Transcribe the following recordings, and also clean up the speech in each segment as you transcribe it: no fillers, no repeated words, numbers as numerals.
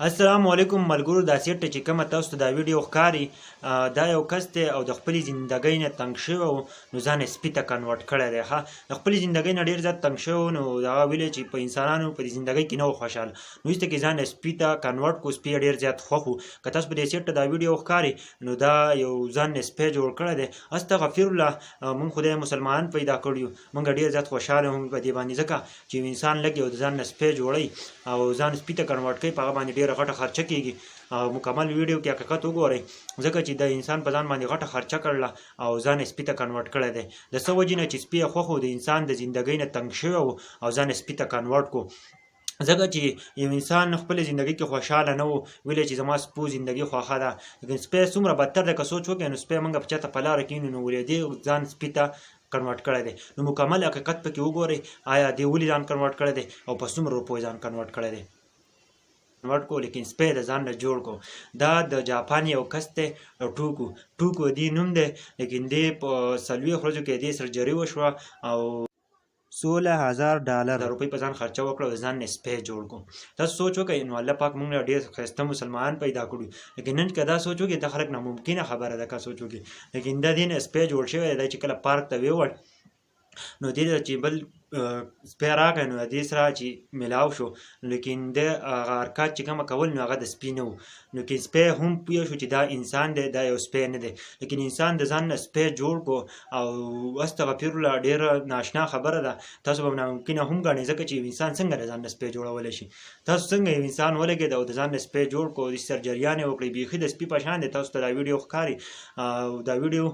السلام علیکم ملګرو. دا سیټ چې کومه تاسو ته دا ویډیو ښکاري دا یو کس دی او د خپلې زندګۍ نه تنګ شوی و، نو ځان یې سپي ته کنورټ کړی دی. د خپلې زندګۍ نه ډېر زیات تنګ شوی و، نو هغه ویلې چې په انسانانو په دې زندګۍ کې نه و خوشحاله، نو وروسته کې ځان یې سپي ته کنورټ کړو. سپي یې ډېر زیات خوښ و. که تاسو په دې سیټ ته دا ویډیو ښکاري نو دا یو ځان یې سپی جوړ کړی دی. استغفر الله، موږ خدای مسلمانان پیدا کړي یو، موږ ډېر زیات خوشحاله هم په دې باندې، ځکه چې یو انسان لږ یو د ځان نه سپی جوړوي او ځان سپي ته کنورټ کوي، په هغه باندې ډېره غټه خرچه کېږي. او مکمل ویډیو کې حقیقت وګورئ، ځکه چې د انسان په ځان باندې غټه خرچه کړله او ځان یې سپي ته کنورټ کړی دی. د څه وجې نه چې سپي یې خوښ و، د انسان د زندګۍ نه تنګ شوی و او ځان یې سپي ته کنورټ کړو. ځکه چې یو انسان خپلې زندګۍ کې خوشحاله نه و، ویلې چې زما سپو زندګي خوښه ده. لیکن سپی څومره بدتر دی، که سوچ وکړئ نو سپی موږ په چاته په لاره کښېنو نو ولې دې ځان سپي ته کنورټ کړی دی. نو مکمل حقیقت پکې وګورئ، آیا دې ولې ځان کنورټ کړی دی او په څومره روپیو ځان کنورټ کړی دی. کنورټ کو، لیکن سپی د ځان نه جوړ کو. دا د جاپان یو کس دی، ټوکو دې نوم دی، لیکن دې په 40 ورځو کې دې سرجري وشوه او $16,000 روپۍ په ځان خرچه وکړه او ځان نه سپی جوړ کو. تاسو سوچ وکړئ، نو الله پاک موږ ډېر ښایسته مسلمانان پیدا کړو، لیکن نن که دا سوچ وکړئ دا خلک ناممکنه خبره ده. که سوچ وکړئ، لیکن دا دې نه سپی جوړ شوی دی چې کله پارک ته ویوړ نو دې ته چې بل سپی راغی نو دې سره چې میلاو شو، لیکن د هغه حرکات چې کومه کول نو هغه د سپي نه و. لیکن سپی هم پوه شو چې دا انسان دی، دا یو سپی نه دی، لیکن انسان د ځان نه سپی جوړ کو. او استغفر الله، ډېره ناشنا خبره ده، تاسو به ناممکنه هم ګڼئ، ځکه چې یو انسان څنګه د ځان نه سپی جوړولی شي. تاسو څنګه یو انسان ولګېد او د ځان نه سپی جوړ کو، د سرجریانې وکړئ، بیخي د سپي په شان دی. تاسو ته دا ویډیو ښکاري او دا ویډیو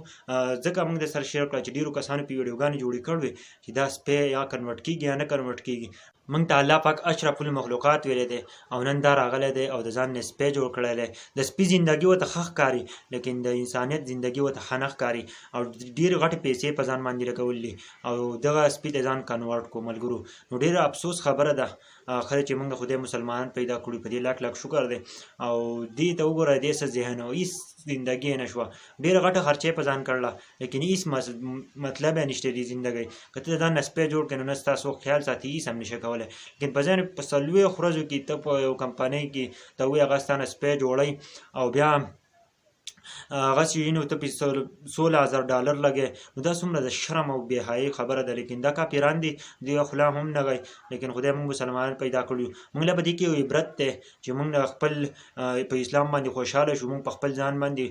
ځکه موږ د سره شیر کړه چې ډېرو کسانو په ویډیوګانې جوړې کړې چې دا سپی یا کنورټ کېږي یا نه کنورټ کېږي. موږ ته الله پاک اشرف المخلوقات ویلی دی او نن دا راغلی دی او د ځان نه سپی جوړ کړی دی. د سپي زندګي ورته ښه ښکاري، لیکن د انسانیت زندګي ورته ښه نه ښکاري او ډېرې غټې پیسې په ځان باندې لګولي او دغه سپي ته ځان کنورټ کو. ملګرو، نو ډېره افسوس خبره ده، خیر چې موږ خدای مسلمانان پیدا کړو، په دې لاک شکر دی. او دې ته وګوره، دې څه ذهن او هېڅ زندګي یې نه شوه، ډېره غټه خرچه یې په ځان کړله، لیکن هېڅ مطلب یې نشته دې زندګۍ. که ته د ځان نه سپی جوړ کړې نو نه ستا څوک خیال ساتي، هېڅ هم نشي کولی. لیکن په ځان په 40 ورځو کې ته په یو کمپنۍ کې ته وایې هغه ستا نه سپی جوړوي او بیا هغه چې نو ته پې $16,000 لګې، نو دا څومره د شرم او بې حیایي خبره ده. لیکن دا کافران دي، دوی خوله هم نه کوي، لیکن خدای موږ مسلمانان پیدا کړي یو. موږ له په دې کې یو عبرت دی چې موږ خپل په اسلام باندې خوشحاله شو، موږ په خپل ځان باندې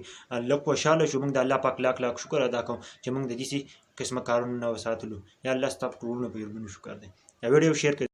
لږ خوشحاله شو. موږ د الله پاک لاک شکر ادا کوو چې موږ د داسې قسمه کارونه نه وساتلو. یا الله ستا په ټولو په یرغلو شکر دی. دا ویډیو شیر کړئ.